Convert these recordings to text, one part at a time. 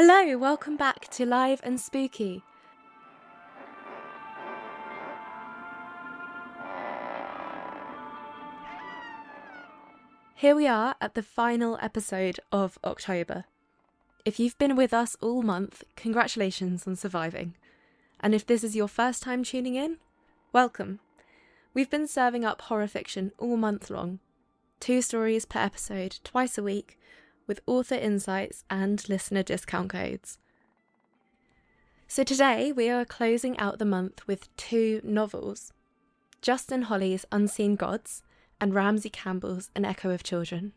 Hello, welcome back to Live and Spooky. Here we are at the final episode of October. If you've been with us all month, congratulations on surviving. And if this is your first time tuning in, welcome. We've been serving up horror fiction all month long. 2 stories per episode, twice a week, with author insights and listener discount codes. So today we are closing out the month with 2 novels. Justin Holley's Unseen Gods and Ramsey Campbell's An Echo of Children.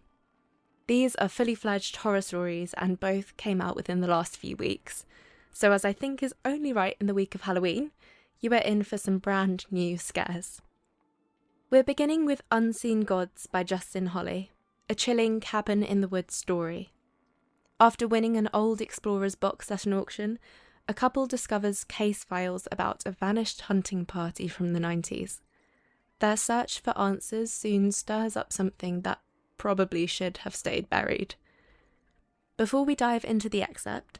These are fully fledged horror stories and both came out within the last few weeks. So as I think is only right in the week of Halloween, you are in for some brand new scares. We're beginning with Unseen Gods by Justin Holley, a chilling cabin in the woods story. After winning an old explorer's box at an auction, a couple discovers case files about a vanished hunting party from the 90s. Their search for answers soon stirs up something that probably should have stayed buried. Before we dive into the excerpt,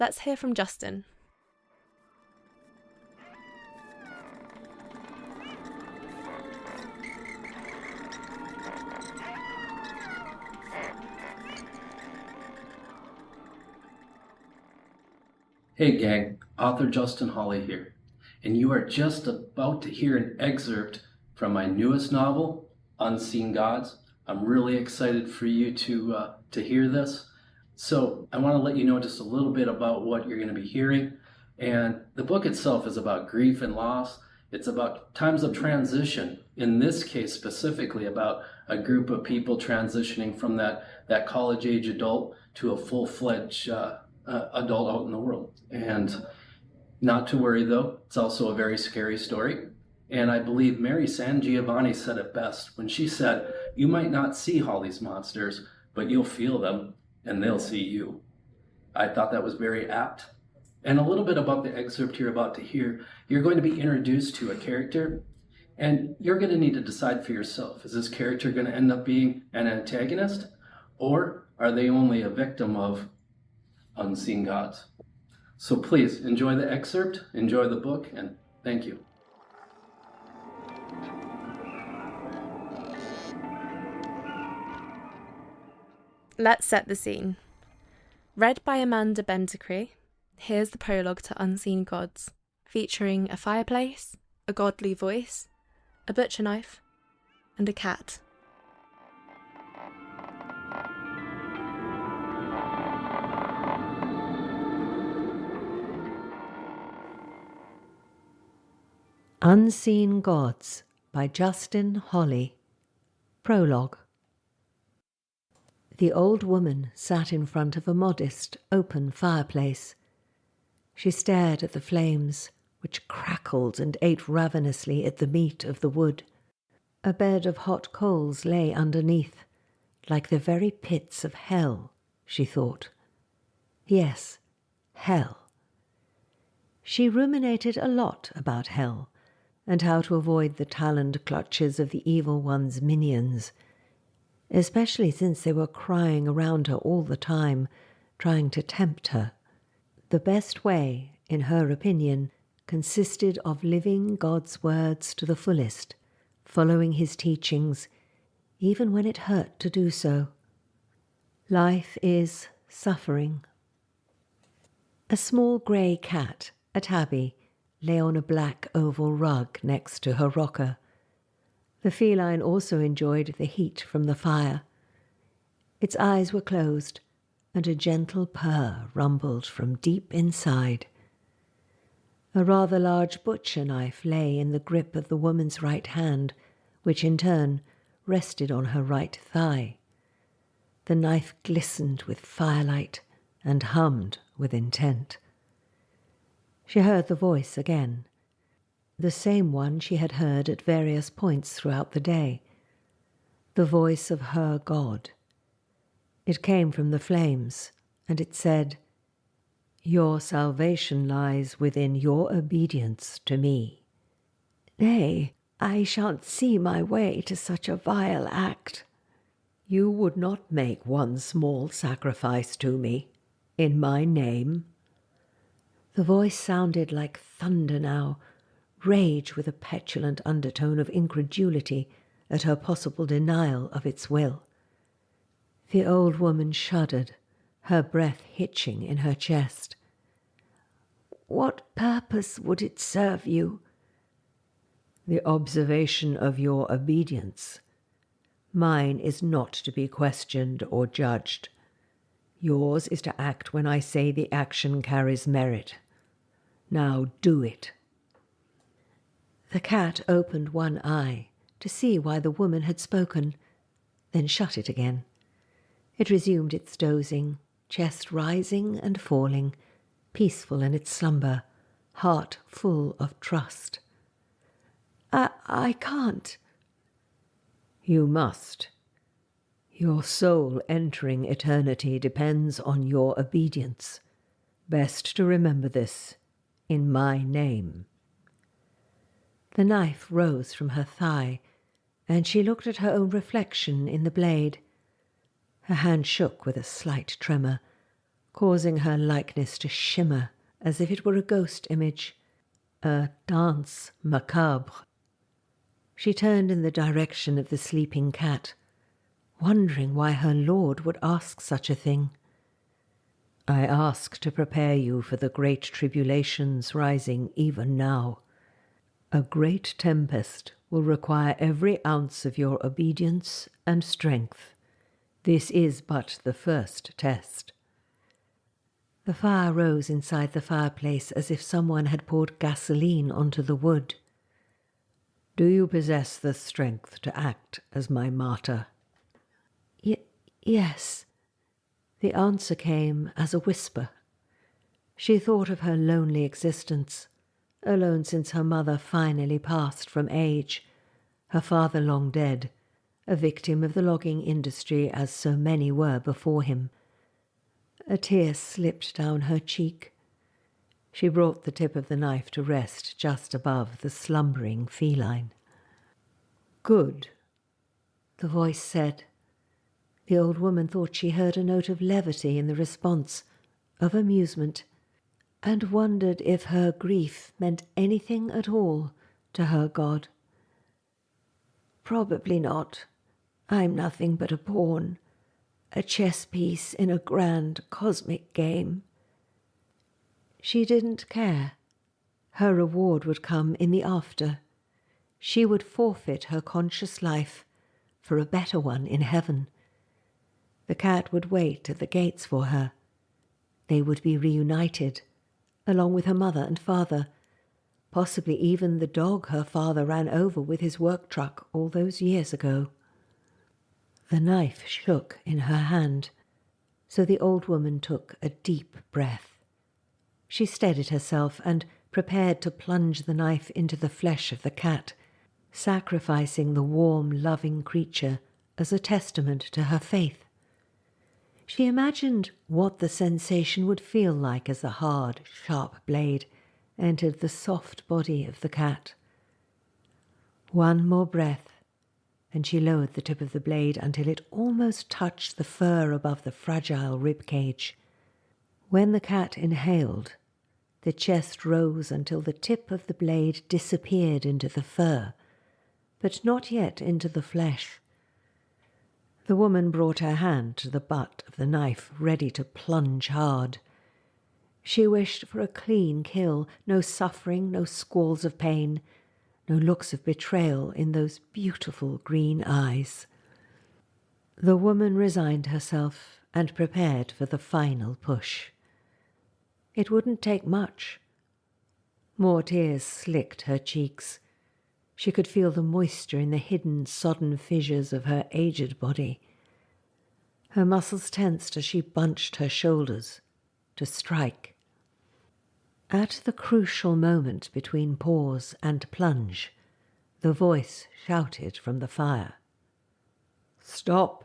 let's hear from Justin. Hey gang, author Justin Holley here, and you are just about to hear an excerpt from my newest novel, Unseen Gods. I'm really excited for you to hear this. So I want to let you know just a little bit about what you're going to be hearing. And the book itself is about grief and loss. It's about times of transition, in this case specifically about a group of people transitioning from that college-age adult to a full-fledged adult out in the world. And not to worry though, it's also a very scary story. And I believe Mary Sangiovanni said it best when she said, "You might not see Holley's monsters, but you'll feel them and they'll see you." I thought that was very apt. And a little bit about the excerpt you're about to hear. You're going to be introduced to a character, and you're going to need to decide for yourself, is this character going to end up being an antagonist, or are they only a victim of Unseen Gods? So please enjoy the excerpt, enjoy the book, and thank you. Let's set the scene. Read by Amanda Benzecry, here's the prologue to Unseen Gods, featuring a fireplace, a godly voice, a butcher knife, and a cat. Unseen Gods by Justin Holley. Prologue. The old woman sat in front of a modest, open fireplace. She stared at the flames, which crackled and ate ravenously at the meat of the wood. A bed of hot coals lay underneath, like the very pits of hell, she thought. Yes, hell. She ruminated a lot about hell, and how to avoid the taloned clutches of the evil one's minions, especially since they were crying around her all the time, trying to tempt her. The best way, in her opinion, consisted of living God's words to the fullest, following his teachings, even when it hurt to do so. Life is suffering. A small grey cat, a tabby, lay on a black oval rug next to her rocker. The feline also enjoyed the heat from the fire. Its eyes were closed, and a gentle purr rumbled from deep inside. A rather large butcher knife lay in the grip of the woman's right hand, which in turn rested on her right thigh. The knife glistened with firelight and hummed with intent. She heard the voice again, the same one she had heard at various points throughout the day, the voice of her God. It came from the flames, and it said, "Your salvation lies within your obedience to me." "Nay, I shan't see my way to such a vile act." "You would not make one small sacrifice to me." In my name?" The voice sounded like thunder now, rage with a petulant undertone of incredulity at her possible denial of its will. The old woman shuddered, her breath hitching in her chest. "What purpose would it serve you?" "The observation of your obedience. Mine is not to be questioned or judged. Yours is to act when I say the action carries merit. Now do it." The cat opened one eye to see why the woman had spoken, then shut it again. It resumed its dozing, chest rising and falling, peaceful in its slumber, heart full of trust. I can't." "You must. Your soul entering eternity depends on your obedience. Best to remember this, in my name." The knife rose from her thigh, and she looked at her own reflection in the blade. Her hand shook with a slight tremor, causing her likeness to shimmer as if it were a ghost image, a danse macabre. She turned in the direction of the sleeping cat, wondering why her lord would ask such a thing. "I ask to prepare you for the great tribulations rising even now. A great tempest will require every ounce of your obedience and strength. This is but the first test." The fire rose inside the fireplace as if someone had poured gasoline onto the wood. "Do you possess the strength to act as my martyr?" Yes." The answer came as a whisper. She thought of her lonely existence, alone since her mother finally passed from age, her father long dead, a victim of the logging industry as so many were before him. A tear slipped down her cheek. She brought the tip of the knife to rest just above the slumbering feline. "Good," the voice said. The old woman thought she heard a note of levity in the response, of amusement, and wondered if her grief meant anything at all to her god. "Probably not. I'm nothing but a pawn, a chess piece in a grand cosmic game." She didn't care. Her reward would come in the after. She would forfeit her conscious life for a better one in heaven. The cat would wait at the gates for her. They would be reunited, along with her mother and father, possibly even the dog her father ran over with his work truck all those years ago. The knife shook in her hand, so the old woman took a deep breath. She steadied herself and prepared to plunge the knife into the flesh of the cat, sacrificing the warm, loving creature as a testament to her faith. She imagined what the sensation would feel like as the hard, sharp blade entered the soft body of the cat. One more breath, and she lowered the tip of the blade until it almost touched the fur above the fragile rib cage. When the cat inhaled, the chest rose until the tip of the blade disappeared into the fur, but not yet into the flesh. The woman brought her hand to the butt of the knife, ready to plunge hard. She wished for a clean kill, no suffering, no squalls of pain, no looks of betrayal in those beautiful green eyes. The woman resigned herself and prepared for the final push. It wouldn't take much. More tears slicked her cheeks. She could feel the moisture in the hidden, sodden fissures of her aged body. Her muscles tensed as she bunched her shoulders to strike. At the crucial moment between pause and plunge, the voice shouted from the fire. "Stop!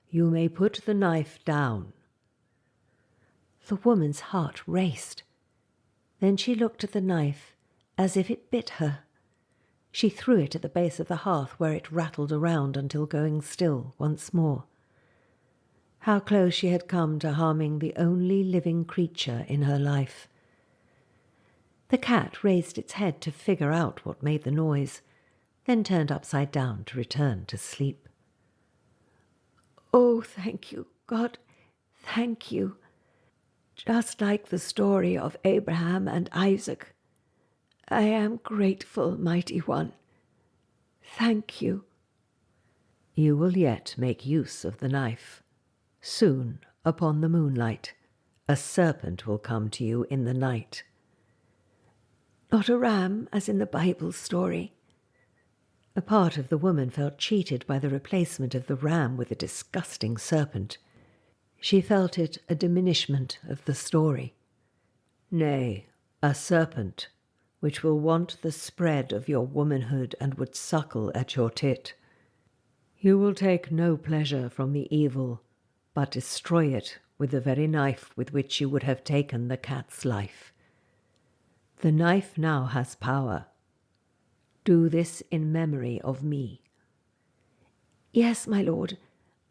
You may put the knife down." The woman's heart raced. Then she looked at the knife as if it bit her. She threw it at the base of the hearth where it rattled around until going still once more. How close she had come to harming the only living creature in her life. The cat raised its head to figure out what made the noise, then turned upside down to return to sleep. "Oh, thank you, God, thank you. Just like the story of Abraham and Isaac. I am grateful, Mighty One. Thank you." "You will yet make use of the knife. Soon, upon the moonlight, a serpent will come to you in the night." "Not a ram, as in the Bible story." A part of the woman felt cheated by the replacement of the ram with a disgusting serpent. She felt it a diminishment of the story. "Nay, a serpent, which will want the spread of your womanhood and would suckle at your tit. You will take no pleasure from the evil, but destroy it with the very knife with which you would have taken the cat's life. The knife now has power. Do this in memory of me." "Yes, my lord,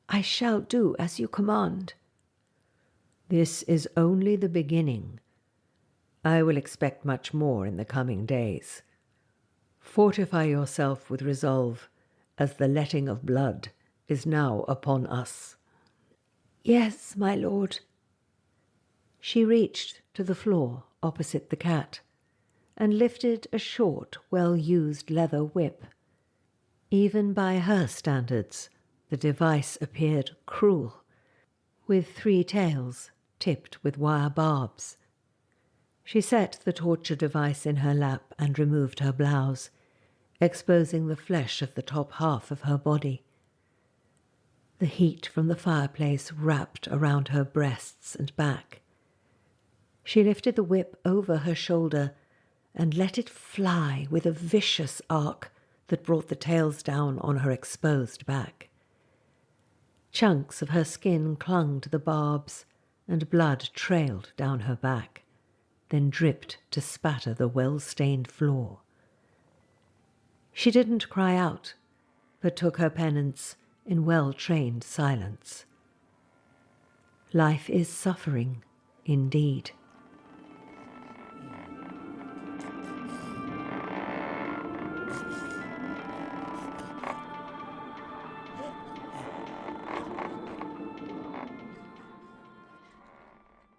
I shall do as you command." "This is only the beginning. I will expect much more in the coming days. Fortify yourself with resolve, as the letting of blood is now upon us." "Yes, my lord." She reached to the floor opposite the cat and lifted a short, well-used leather whip. Even by her standards, the device appeared cruel, with 3 tails tipped with wire barbs. She set the torture device in her lap and removed her blouse, exposing the flesh of the top half of her body. The heat from the fireplace wrapped around her breasts and back. She lifted the whip over her shoulder and let it fly with a vicious arc that brought the tails down on her exposed back. Chunks of her skin clung to the barbs, and blood trailed down her back, then dripped to spatter the well-stained floor. She didn't cry out, but took her penance in well-trained silence. Life is suffering, indeed.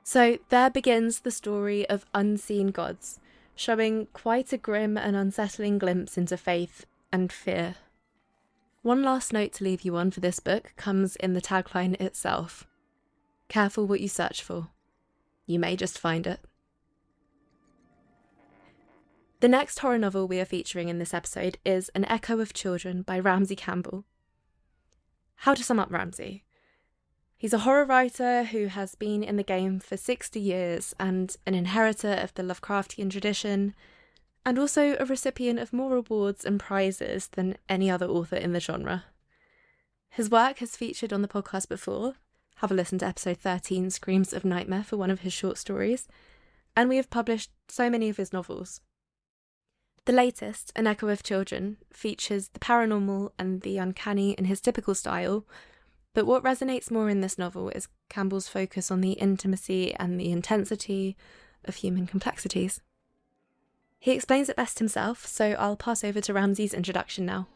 So there begins the story of unseen gods, showing quite a grim and unsettling glimpse into faith and fear. One last note to leave you on for this book comes in the tagline itself. Careful what you search for. You may just find it. The next horror novel we are featuring in this episode is An Echo of Children by Ramsey Campbell. How to sum up Ramsey? He's a horror writer who has been in the game for 60 years and an inheritor of the Lovecraftian tradition, and also a recipient of more awards and prizes than any other author in the genre. His work has featured on the podcast before. Have a listen to episode 13, Screams of Nightmare, for one of his short stories, and we have published so many of his novels. The latest, An Echo of Children, features the paranormal and the uncanny in his typical style, but what resonates more in this novel is Campbell's focus on the intimacy and the intensity of human complexities. He explains it best himself, so I'll pass over to Ramsey's introduction now.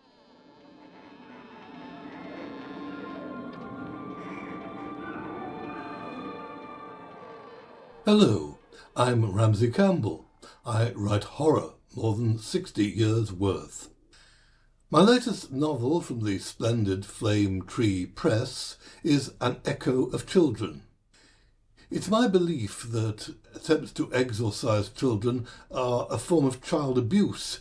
Hello, I'm Ramsey Campbell. I write horror, more than 60 years' worth. My latest novel from the splendid Flame Tree Press is An Echo of Children. It's my belief that attempts to exorcise children are a form of child abuse,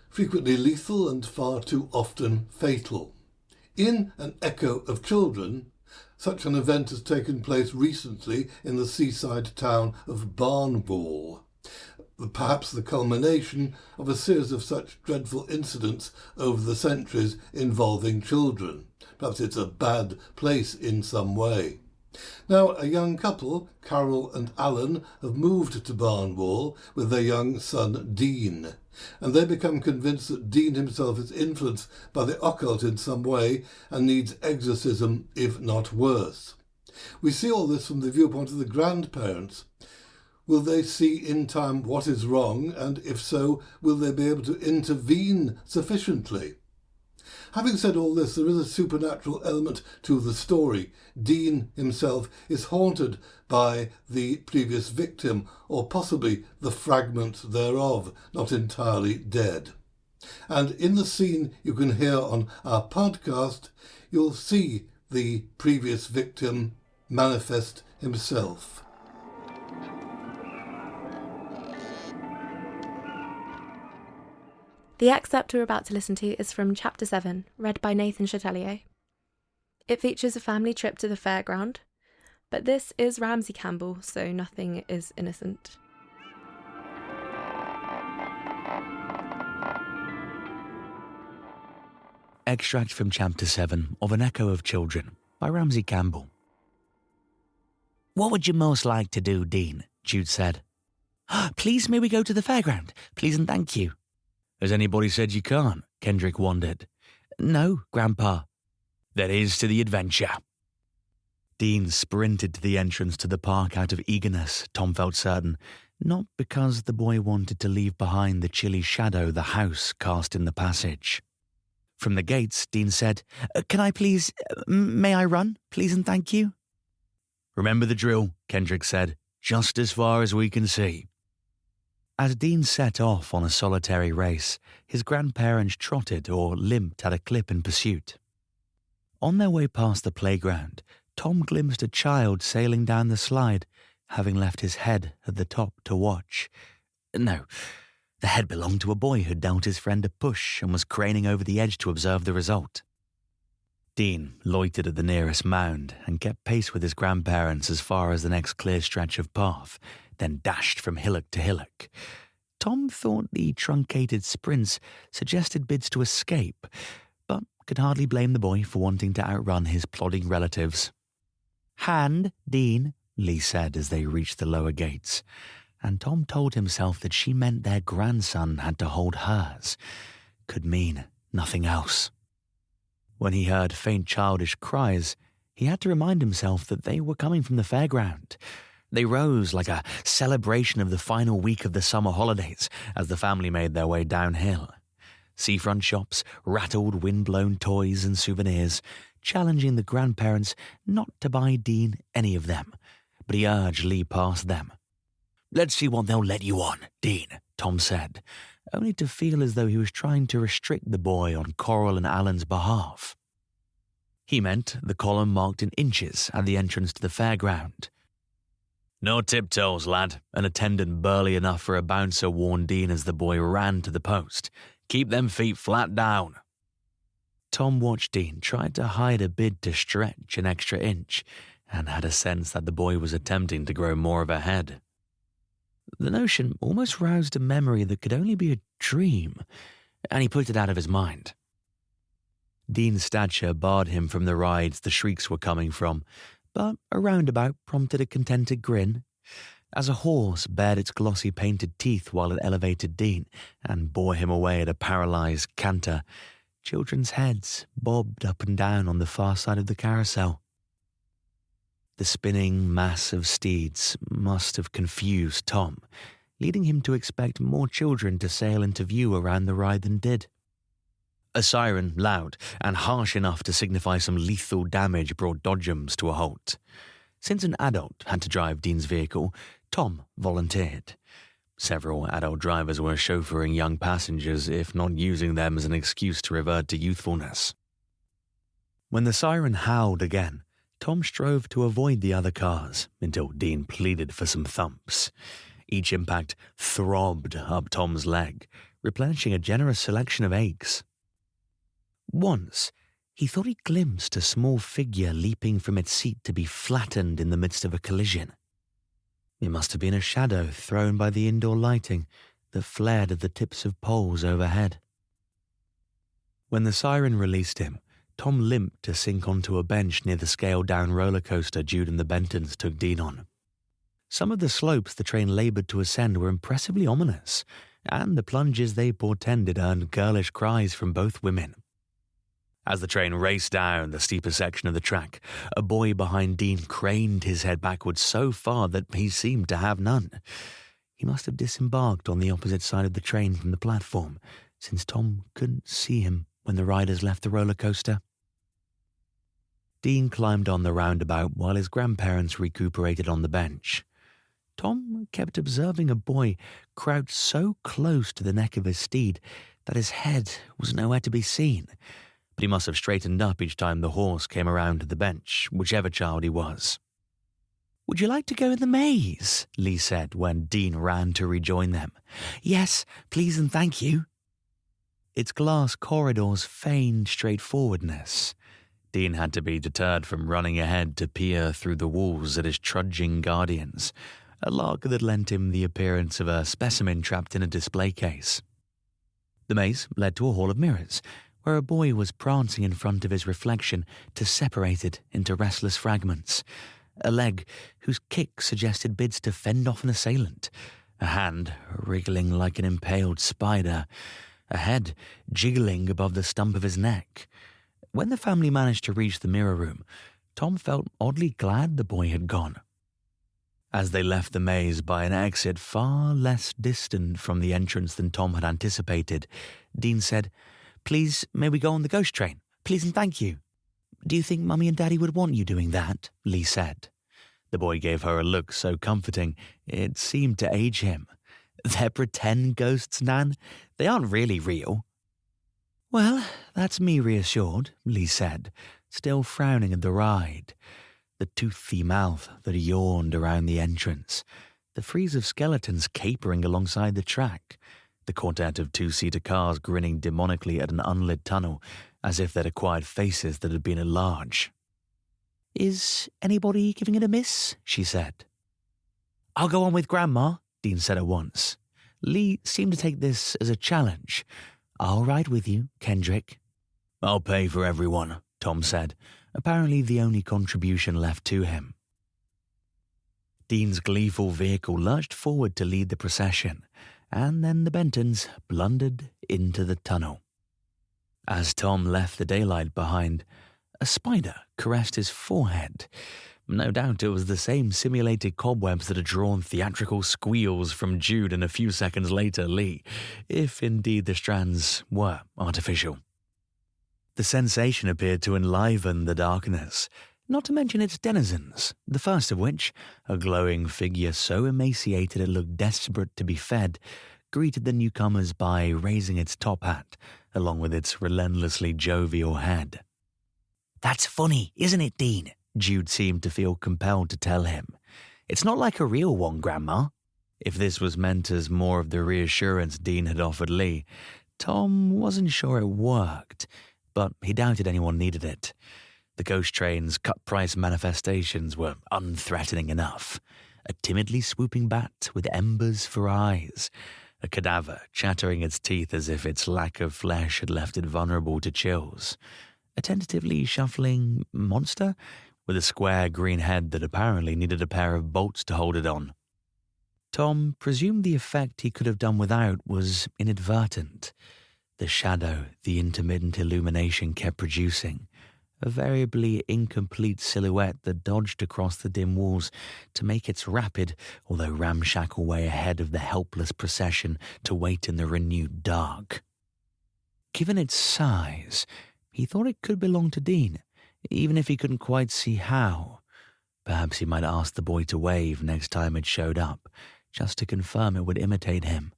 frequently lethal and far too often fatal. In An Echo of Children, such an event has taken place recently in the seaside town of Barnwall, perhaps the culmination of a series of such dreadful incidents over the centuries involving children. Perhaps it's a bad place in some way. Now, a young couple, Carol and Alan, have moved to Barnwall with their young son Dean, and they become convinced that Dean himself is influenced by the occult in some way and needs exorcism, if not worse. We see all this from the viewpoint of the grandparents. Will they see in time what is wrong, and if so, will they be able to intervene sufficiently? Having said all this, there is a supernatural element to the story. Dean himself is haunted by the previous victim, or possibly the fragment thereof, not entirely dead. And in the scene you can hear on our podcast, you'll see the previous victim manifest himself. The excerpt we're about to listen to is from Chapter 7, read by Nathan Chatelier. It features a family trip to the fairground, but this is Ramsey Campbell, so nothing is innocent. Extract from Chapter 7 of An Echo of Children by Ramsey Campbell. "What would you most like to do, Dean?" Jude said. "Please may we go to the fairground? Please and thank you." "Has anybody said you can't?" Kendrick wondered. "No, Grandpa." "Then here's to the adventure." Dean sprinted to the entrance to the park out of eagerness, Tom felt certain, not because the boy wanted to leave behind the chilly shadow the house cast in the passage. From the gates, Dean said, "Can I please, may I run? Please and thank you." "Remember the drill," Kendrick said, "just as far as we can see." As Dean set off on a solitary race, his grandparents trotted or limped at a clip in pursuit. On their way past the playground, Tom glimpsed a child sailing down the slide, having left his head at the top to watch. No, the head belonged to a boy who'd dealt his friend a push and was craning over the edge to observe the result. Dean loitered at the nearest mound and kept pace with his grandparents as far as the next clear stretch of path, then dashed from hillock to hillock. Tom thought the truncated sprints suggested bids to escape, but could hardly blame the boy for wanting to outrun his plodding relatives. "Hand, Dean," Lee said as they reached the lower gates, and Tom told himself that she meant their grandson had to hold hers. Could mean nothing else. When he heard faint childish cries, he had to remind himself that they were coming from the fairground. They rose like a celebration of the final week of the summer holidays as the family made their way downhill. Seafront shops rattled wind-blown toys and souvenirs, challenging the grandparents not to buy Dean any of them, but he urged Lee past them. "Let's see what they'll let you on, Dean," Tom said, only to feel as though he was trying to restrict the boy on Coral and Alan's behalf. He meant the column marked in inches at the entrance to the fairground. "No tiptoes, lad," an attendant burly enough for a bouncer warned Dean as the boy ran to the post. "Keep them feet flat down." Tom watched Dean try to hide a bid to stretch an extra inch and had a sense that the boy was attempting to grow more of a head. The notion almost roused a memory that could only be a dream, and he put it out of his mind. Dean's stature barred him from the rides the shrieks were coming from, but a roundabout prompted a contented grin. As a horse bared its glossy painted teeth while it elevated Dean and bore him away at a paralysed canter, children's heads bobbed up and down on the far side of the carousel. The spinning mass of steeds must have confused Tom, leading him to expect more children to sail into view around the ride than did. A siren, loud and harsh enough to signify some lethal damage, brought Dodgems to a halt. Since an adult had to drive Dean's vehicle, Tom volunteered. Several adult drivers were chauffeuring young passengers, if not using them as an excuse to revert to youthfulness. When the siren howled again, Tom strove to avoid the other cars until Dean pleaded for some thumps. Each impact throbbed up Tom's leg, replenishing a generous selection of aches. Once, he thought he glimpsed a small figure leaping from its seat to be flattened in the midst of a collision. It must have been a shadow thrown by the indoor lighting that flared at the tips of poles overhead. When the siren released him, Tom limped to sink onto a bench near the scaled-down roller coaster Jude and the Bentons took Dean on. Some of the slopes the train laboured to ascend were impressively ominous, and the plunges they portended earned girlish cries from both women. As the train raced down the steeper section of the track, a boy behind Dean craned his head backwards so far that he seemed to have none. He must have disembarked on the opposite side of the train from the platform, since Tom couldn't see him when the riders left the roller coaster. Dean climbed on the roundabout while his grandparents recuperated on the bench. Tom kept observing a boy crouched so close to the neck of his steed that his head was nowhere to be seen, but he must have straightened up each time the horse came around to the bench, whichever child he was. "Would you like to go in the maze?" Lee said when Dean ran to rejoin them. "Yes, please and thank you." Its glass corridors feigned straightforwardness. Dean had to be deterred from running ahead to peer through the walls at his trudging guardians, a lark that lent him the appearance of a specimen trapped in a display case. The maze led to a hall of mirrors, where a boy was prancing in front of his reflection to separate it into restless fragments. A leg whose kick suggested bids to fend off an assailant, a hand wriggling like an impaled spider, a head jiggling above the stump of his neck. When the family managed to reach the mirror room, Tom felt oddly glad the boy had gone. As they left the maze by an exit far less distant from the entrance than Tom had anticipated, Dean said, "Please, may we go on the ghost train? Please and thank you." "Do you think Mummy and Daddy would want you doing that?" Lee said. The boy gave her a look so comforting it seemed to age him. "They're pretend ghosts, Nan. They aren't really real." "Well, that's me reassured," Lee said, still frowning at the ride. The toothy mouth that yawned around the entrance, the frieze of skeletons capering alongside the track, the quartet of two-seater cars grinning demonically at an unlit tunnel, as if they'd acquired faces that had been enlarged. "Is anybody giving it a miss?" she said. "I'll go on with Grandma," Dean said at once. Lee seemed to take this as a challenge. "I'll ride with you, Kendrick." "I'll pay for everyone," Tom said, apparently the only contribution left to him. Dean's gleeful vehicle lurched forward to lead the procession, and then the Bentons blundered into the tunnel. As Tom left the daylight behind, a spider caressed his forehead. No doubt it was the same simulated cobwebs that had drawn theatrical squeals from Jude and a few seconds later Lee, if indeed the strands were artificial. The sensation appeared to enliven the darkness, not to mention its denizens, the first of which, a glowing figure so emaciated it looked desperate to be fed, greeted the newcomers by raising its top hat, along with its relentlessly jovial head. "That's funny, isn't it, Dean?" Jude seemed to feel compelled to tell him. "It's not like a real one, Grandma." If this was meant as more of the reassurance Dean had offered Lee, Tom wasn't sure it worked, but he doubted anyone needed it. The ghost train's cut-price manifestations were unthreatening enough. A timidly swooping bat with embers for eyes, a cadaver chattering its teeth as if its lack of flesh had left it vulnerable to chills, a tentatively shuffling monster with a square green head that apparently needed a pair of bolts to hold it on. Tom presumed the effect he could have done without was inadvertent. The shadow the intermittent illumination kept producing, a variably incomplete silhouette that dodged across the dim walls to make its rapid, although ramshackle way ahead of the helpless procession to wait in the renewed dark. Given its size, he thought it could belong to Dean, even if he couldn't quite see how. Perhaps he might ask the boy to wave next time it showed up, just to confirm it would imitate him.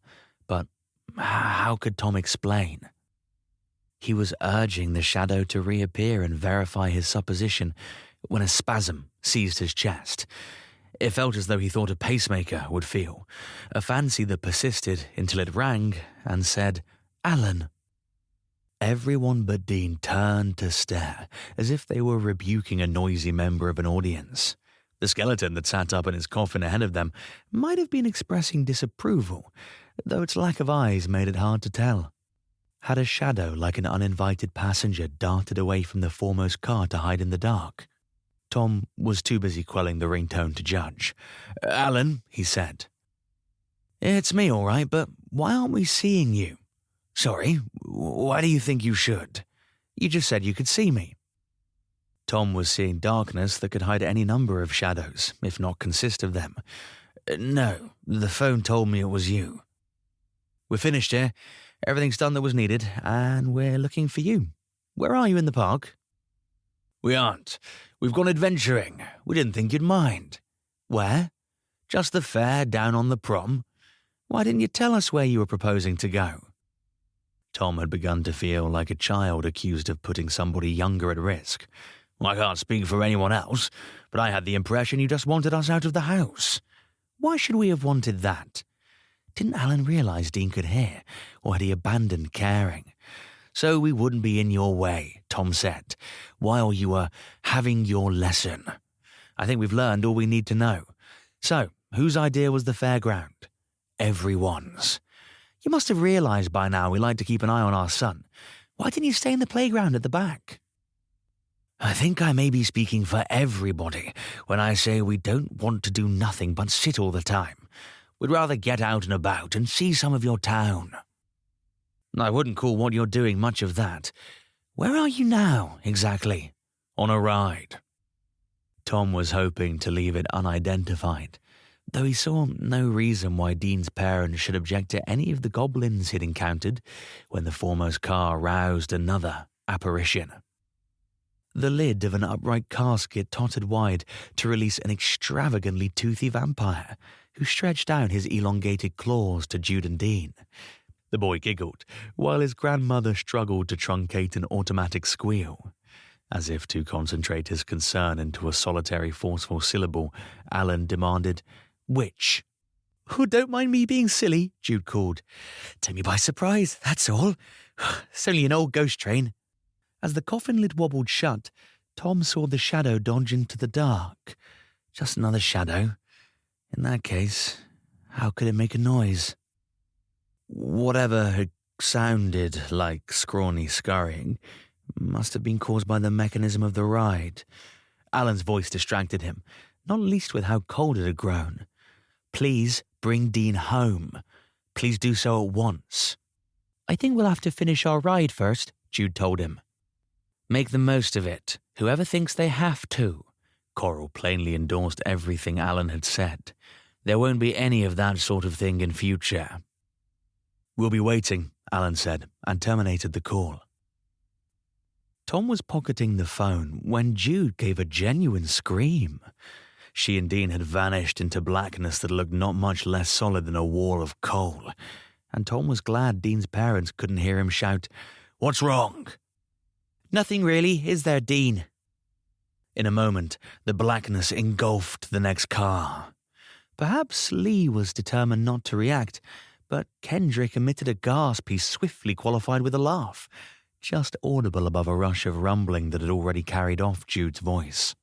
But how could Tom explain? He was urging the shadow to reappear and verify his supposition when a spasm seized his chest. It felt as though he thought a pacemaker would feel, a fancy that persisted until it rang and said, "Alan." Everyone but Dean turned to stare, as if they were rebuking a noisy member of an audience. The skeleton that sat up in its coffin ahead of them might have been expressing disapproval, though its lack of eyes made it hard to tell. Had a shadow like an uninvited passenger darted away from the foremost car to hide in the dark? Tom was too busy quelling the ringtone to judge. "Alan," he said. "It's me, all right, but why aren't we seeing you?" "Sorry, why do you think you should?" You just said you could see me. Tom was seeing darkness that could hide any number of shadows, if not consist of them. No, the phone told me it was you. We're finished here. Everything's done that was needed, and we're looking for you. Where are you in the park? We aren't. We've gone adventuring. We didn't think you'd mind. Where? Just the fair down on the prom. Why didn't you tell us where you were proposing to go? Tom had begun to feel like a child accused of putting somebody younger at risk. I can't speak for anyone else, but I had the impression you just wanted us out of the house. Why should we have wanted that? Didn't Alan realise Dean could hear, or had he abandoned caring? So we wouldn't be in your way, Tom said, while you were having your lesson. I think we've learned all we need to know. So, whose idea was the fairground? Everyone's. You must have realised by now we like to keep an eye on our son. Why didn't you stay in the playground at the back? I think I may be speaking for everybody when I say we don't want to do nothing but sit all the time. We'd rather get out and about and see some of your town. I wouldn't call what you're doing much of that. Where are you now, exactly? On a ride. Tom was hoping to leave it unidentified, though he saw no reason why Dean's parents should object to any of the goblins he'd encountered when the foremost car roused another apparition. The lid of an upright casket tottered wide to release an extravagantly toothy vampire who stretched out his elongated claws to Jude and Dean. The boy giggled, while his grandmother struggled to truncate an automatic squeal. As if to concentrate his concern into a solitary forceful syllable, Alan demanded, "Which?" "Oh, don't mind me being silly," Jude called. "Take me by surprise, that's all. It's only an old ghost train." As the coffin lid wobbled shut, Tom saw the shadow dodge into the dark. Just another shadow. In that case, how could it make a noise? Whatever had sounded like scrawny scurrying must have been caused by the mechanism of the ride. Alan's voice distracted him, not least with how cold it had grown. "Please bring Dean home. Please do so at once." "I think we'll have to finish our ride first," Jude told him. "Make the most of it, whoever thinks they have to." Coral plainly endorsed everything Alan had said. There won't be any of that sort of thing in future. "We'll be waiting," Alan said, and terminated the call. Tom was pocketing the phone when Jude gave a genuine scream. She and Dean had vanished into blackness that looked not much less solid than a wall of coal, and Tom was glad Dean's parents couldn't hear him shout, "What's wrong?" "Nothing really, is there, Dean?" In a moment, the blackness engulfed the next car. Perhaps Lee was determined not to react, but Kendrick emitted a gasp he swiftly qualified with a laugh, just audible above a rush of rumbling that had already carried off Jude's voice.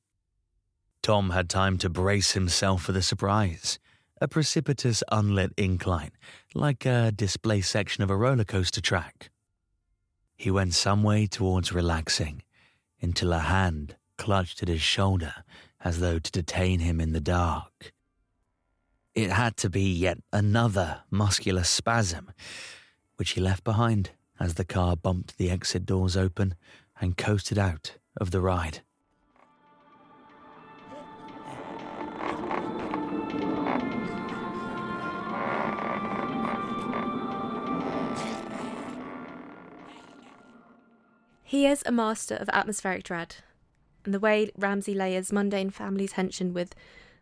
Tom had time to brace himself for the surprise, a precipitous unlit incline, like a display section of a roller coaster track. He went some way towards relaxing, until a hand clutched at his shoulder as though to detain him in the dark. It had to be yet another muscular spasm, which he left behind as the car bumped the exit doors open and coasted out of the ride. He is a master of atmospheric dread, and the way Ramsey layers mundane family tension with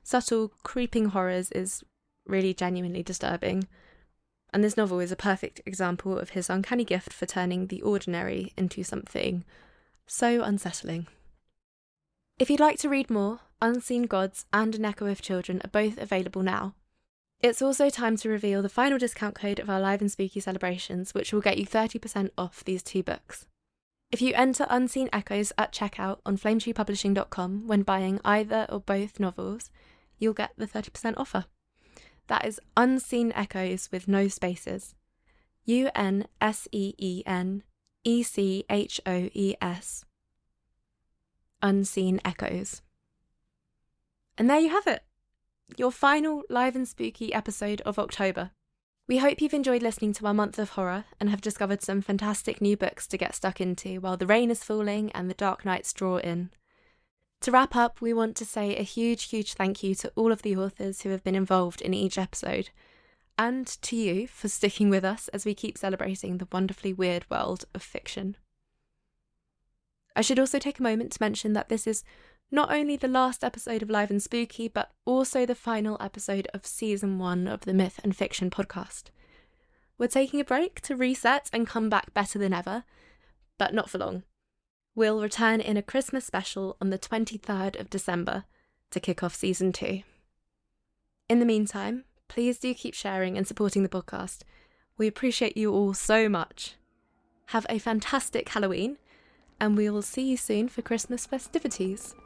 subtle, creeping horrors is really genuinely disturbing. And this novel is a perfect example of his uncanny gift for turning the ordinary into something so unsettling. If you'd like to read more, Unseen Gods and An Echo of Children are both available now. It's also time to reveal the final discount code of our Live and Spooky celebrations, which will get you 30% off these two books. If you enter Unseen Echoes at checkout on flametreepublishing.com when buying either or both novels, you'll get the 30% offer. That is Unseen Echoes with no spaces. UNSEENECHOES. Unseen Echoes. And there you have it. Your final Live and Spooky episode of October. We hope you've enjoyed listening to our month of horror and have discovered some fantastic new books to get stuck into while the rain is falling and the dark nights draw in. To wrap up, we want to say a huge thank you to all of the authors who have been involved in each episode, and to you for sticking with us as we keep celebrating the wonderfully weird world of fiction. I should also take a moment to mention that this is not only the last episode of Live and Spooky, but also the final episode of Season 1 of the Myth and Fiction podcast. We're taking a break to reset and come back better than ever, but not for long. We'll return in a Christmas special on the 23rd of December to kick off Season 2. In the meantime, please do keep sharing and supporting the podcast. We appreciate you all so much. Have a fantastic Halloween, and we will see you soon for Christmas festivities.